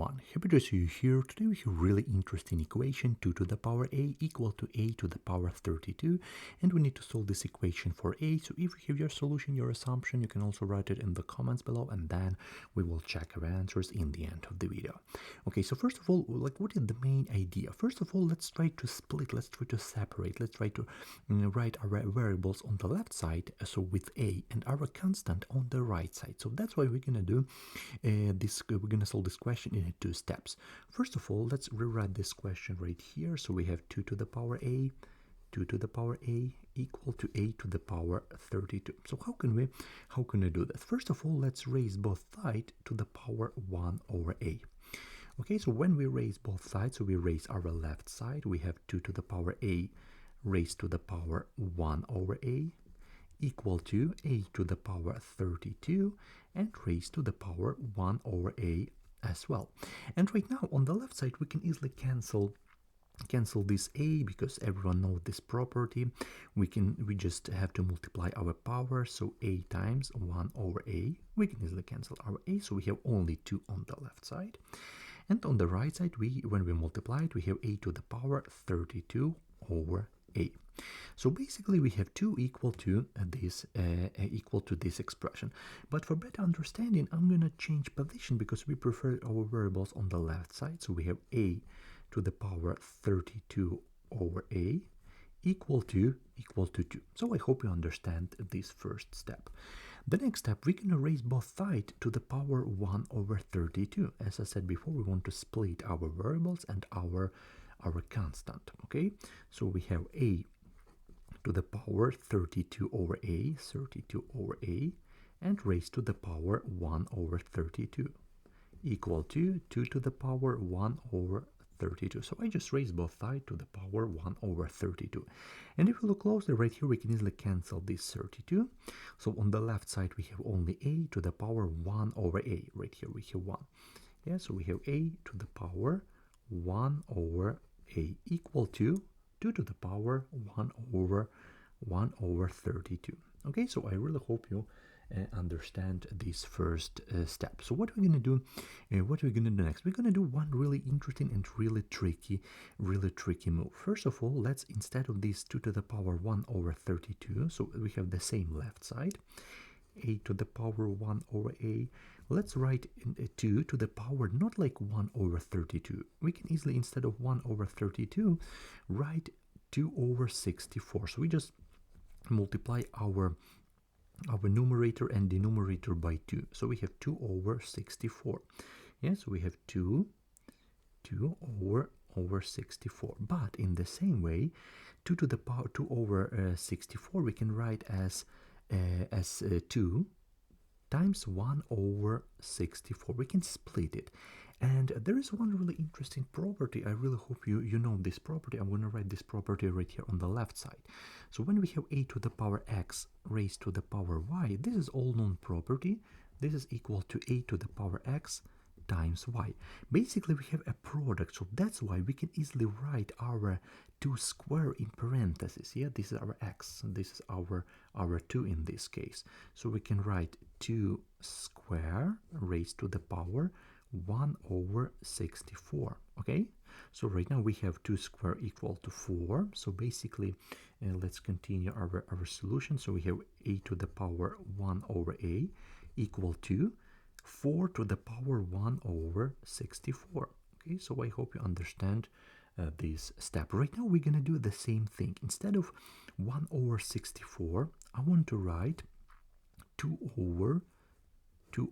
everyone, happy to see you here. Today we have a really interesting equation, 2 to the power a equal to a to the power 32, and we need to solve this equation for a. So if you have your solution, your assumption, you can also write it in the comments below, and then we will check our answers in the end of the video. Okay, so first of all, what is the main idea? First of all, let's try to split, let's try to separate, let's try to write our variables on the left side, so with a, and our constant on the right side. So that's why we're gonna do we're gonna solve this question in 2 steps. First of all, let's rewrite this question right here. So we have 2 to the power a, 2 to the power a equal to a to the power 32. So how can we do that? First of all, let's raise both sides to the power 1 over a. Okay, so when we raise both sides, so we raise our left side, we have 2 to the power a raised to the power 1 over a equal to a to the power 32 and raised to the power 1 over a as well. And right now on the left side we can easily cancel this a, because everyone knows this property. We just have to multiply our power, so a times 1 over a. We can easily cancel our a, so we have only 2 on the left side. And on the right side, when we multiply it, we have a to the power 32 over a. So basically we have 2 equal to this expression. But for better understanding, I'm going to change position because we prefer our variables on the left side. So we have a to the power 32 over a equal to 2. So I hope you understand this first step. The next step, we can raise both sides to the power 1 over 32. As I said before, we want to split our variables and our constant. Okay, so we have a to the power 32 over a, and raised to the power 1 over 32 equal to 2 to the power 1 over 32. So I just raised both sides to the power 1 over 32. And if we look closely right here, we can easily cancel this 32. So on the left side we have only a to the power 1 over a. Right here we have 1. Yeah, so we have a to the power 1 over a equal to 2 to the power 1 over 32. Okay, so I really hope you understand this first step. So what we're gonna do next, we're gonna do one really interesting and really tricky move. First of all, let's, instead of this 2 to the power 1 over 32, so we have the same left side, a to the power 1 over a, let's write 2 to the power, not like 1 over 32. We can easily, instead of 1 over 32, write 2 over 64. So we just multiply our numerator and denominator by 2. So we have 2 over 64. Yeah, so we have 2 over 64. But in the same way, 2 to the power 2 over 64 we can write as 2 times 1 over 64. We can split it. And there is one really interesting property. I really hope you know this property. I'm going to write this property right here on the left side. So when we have a to the power x raised to the power y, this is all known property. This is equal to a to the power x times y. Basically we have a product, so that's why we can easily write our 2 square in parentheses. Yeah, this is our x, and this is our 2 in this case. So we can write 2 square raised to the power 1 over 64. Okay, so right now we have 2 square equal to 4. So basically let's continue our solution. So we have a to the power 1 over a equal to 4 to the power 1 over 64. Okay, so I hope you understand this step. Right now we're gonna do the same thing. Instead of 1 over 64, I want to write 2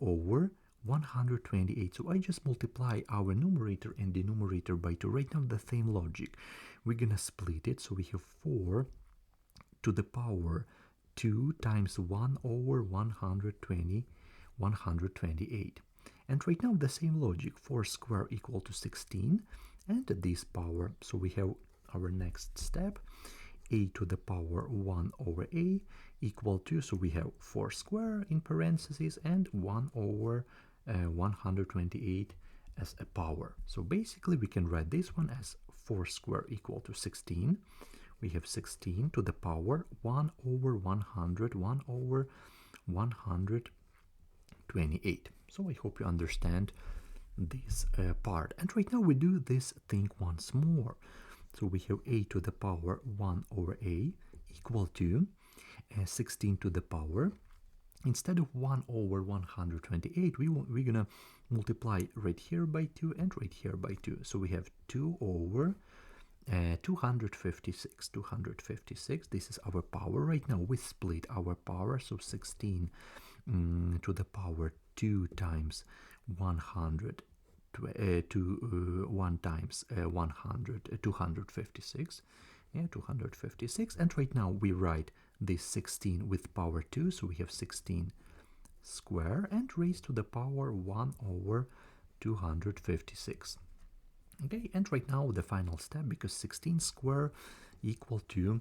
over 128. So I just multiply our numerator and denominator by 2. Right now the same logic. We're gonna split it. So we have 4 to the power 2 times 1 over 128. And right now the same logic, 4 square equal to 16, and this power. So we have our next step, a to the power 1 over a equal to, so we have 4 square in parentheses and 1 over 128 as a power. So basically we can write this one as 4 square equal to 16. We have 16 to the power 1 over 100, 1 over 128. So I hope you understand part. And right now we do this thing once more. So we have a to the power 1 over a equal to 16 to the power. Instead of 1 over 128, we're gonna multiply right here by 2 and right here by 2. So we have 2 over 256. 256, this is our power. Right now we split our power, so 16 to the power 2 times 100 1 times 100 256. Yeah, 256. And right now we write this 16 with power 2, so we have 16 square and raised to the power 1 over 256. Okay, and right now the final step, because 16 square equal to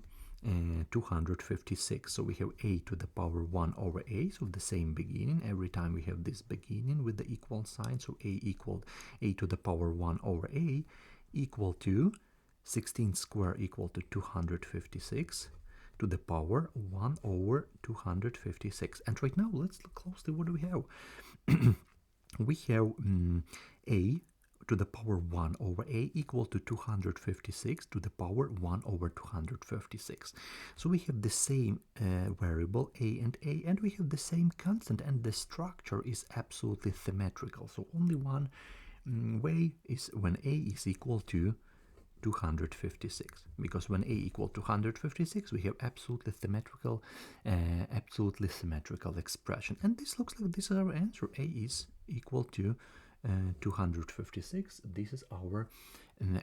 256, so we have a to the power 1 over a, so the same beginning. Every time we have this beginning with the equal sign, so a equal a to the power 1 over a equal to 16 square equal to 256 to the power 1 over 256. And right now let's look closely. What do we have? We have a to the power 1 over a equal to 256 to the power 1 over 256. So we have the same variable and we have the same constant, and the structure is absolutely symmetrical. So only one way is when a is equal to 256, because when a equal to 256 we have absolutely symmetrical expression, and this looks like this is our answer. A is equal to 256. This is our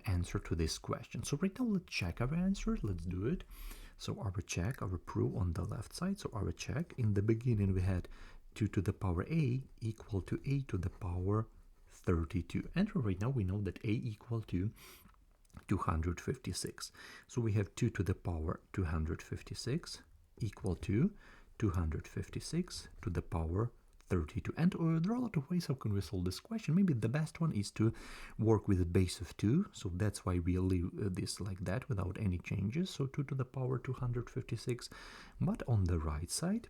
answer to this question. So right now let's check our answer. Let's do it. So our check, our proof on the left side. So our check, in the beginning we had 2 to the power a equal to a to the power 32, and right now we know that a equal to 256. So we have 2 to the power 256 equal to 256 to the power 32. And there are a lot of ways how can we solve this question. Maybe the best one is to work with a base of 2. So that's why we leave this like that without any changes. So 2 to the power 256. But on the right side,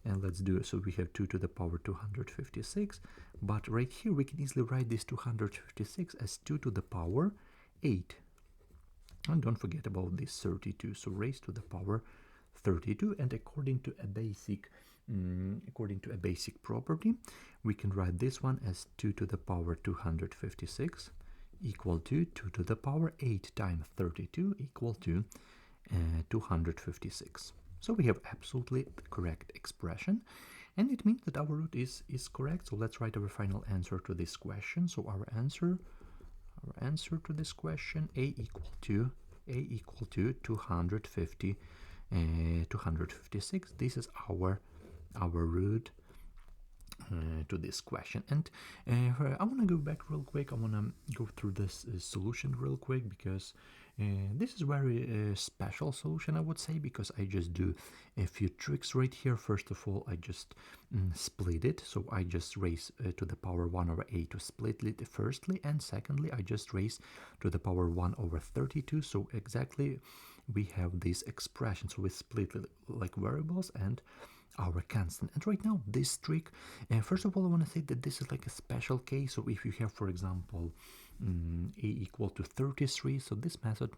and let's do it. So we have 2 to the power 256. But right here we can easily write this 256 as 2 to the power 8. And don't forget about this 32. So raised to the power 32. And according to a basic property, we can write this one as 2 to the power 256 equal to 2 to the power 8 times 32 equal to 256. So we have absolutely the correct expression, and it means that our root is correct. So let's write our final answer to this question. So our answer to this question, a equal to 256. This is our root to this question. And I want to go back real quick. I want to go through this solution real quick, because this is very special solution, I would say, because I just do a few tricks right here. First of all, I just split it. So I just raise to the power 1 over a to split it firstly, and secondly I just raise to the power 1 over 32. So exactly we have this expression. So we split it like variables and our constant. And right now this trick, first of all I want to say that this is like a special case. So if you have, for example, a equal to 33, so this method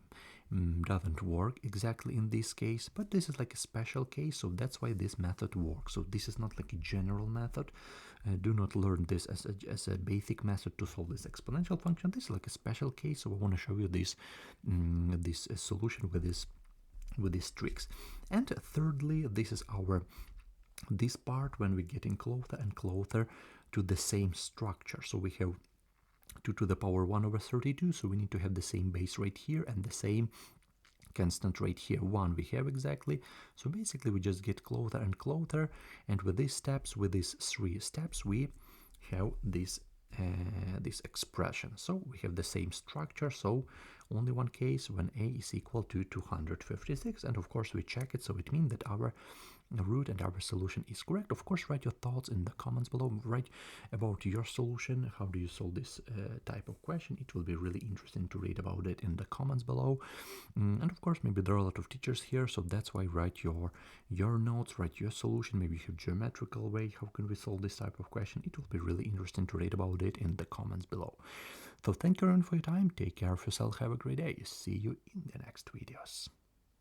doesn't work exactly in this case, but this is like a special case, so that's why this method works. So this is not like a general method. Do not learn this as a basic method to solve this exponential function. This is like a special case, so I want to show you this solution with these tricks. And thirdly, this is this part when we're getting closer and closer to the same structure. So we have 2 to the power 1 over 32, so we need to have the same base right here and the same constant right here, 1 we have exactly. So basically we just get closer and closer, and with these 3 steps, we have this expression. So we have the same structure, so only one case when a is equal to 256, and of course we check it, so it means that our root and our solution is correct. Of course, write your thoughts in the comments below. Write about your solution. How do you solve this type of question? It will be really interesting to read about it in the comments below. And of course, maybe there are a lot of teachers here, so that's why write your notes, write your solution. Maybe you have geometrical way. How can we solve this type of question? It will be really interesting to read about it in the comments below. So thank you everyone for your time. Take care of yourself. Have a great day. See you in the next videos.